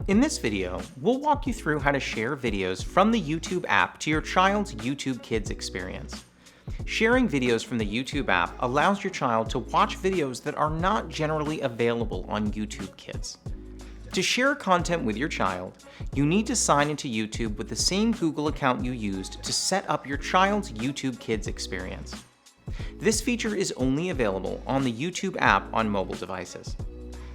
In this video, we'll walk you through how to share videos from the YouTube app to your child's YouTube Kids experience. Sharing videos from the YouTube app allows your child to watch videos that are not generally available on YouTube Kids. To share content with your child, you need to sign into YouTube with the same Google account you used to set up your child's YouTube Kids experience. This feature is only available on the YouTube app on mobile devices.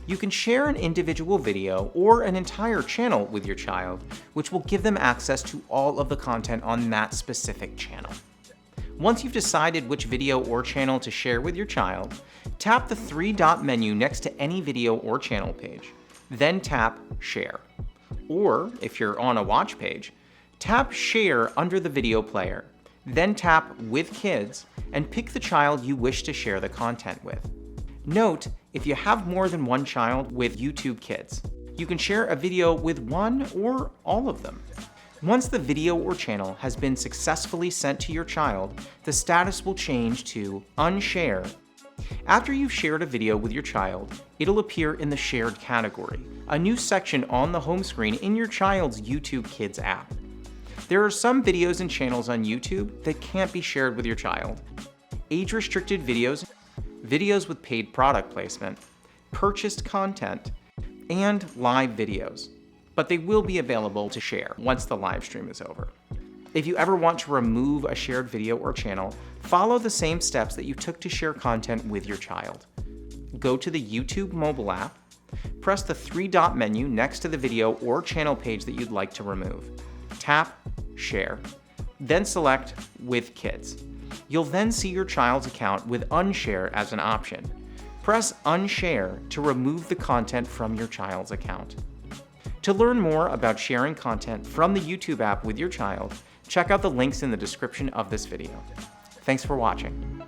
You can share an individual video or an entire channel with your child, which will give them access to all of the content on that specific channel. Once you've decided which video or channel to share with your child, tap the three-dot menu next to any video or channel page. Then tap Share. Or, if you're on a watch page, tap Share under the video player. Then tap With Kids and pick the child you wish to share the content with. Note, if you have more than one child with YouTube Kids, you can share a video with one or all of them. Once the video or channel has been successfully sent to your child, the status will change to Unshare. After you've shared a video with your child, it'll appear in the Shared category, a new section on the home screen in your child's YouTube Kids app. There are some videos and channels on YouTube that can't be shared with your child. Age-restricted videos, videos with paid product placement, purchased content, and live videos. But they will be available to share once the live stream is over. If you ever want to remove a shared video or channel, follow the same steps that you took to share content with your child. Go to the YouTube mobile app, press the three-dot menu next to the video or channel page that you'd like to remove. Tap Share, then select With Kids. You'll then see your child's account with Unshare as an option. Press Unshare to remove the content from your child's account. To learn more about sharing content from the YouTube app with your child, check out the links in the description of this video. Thanks for watching.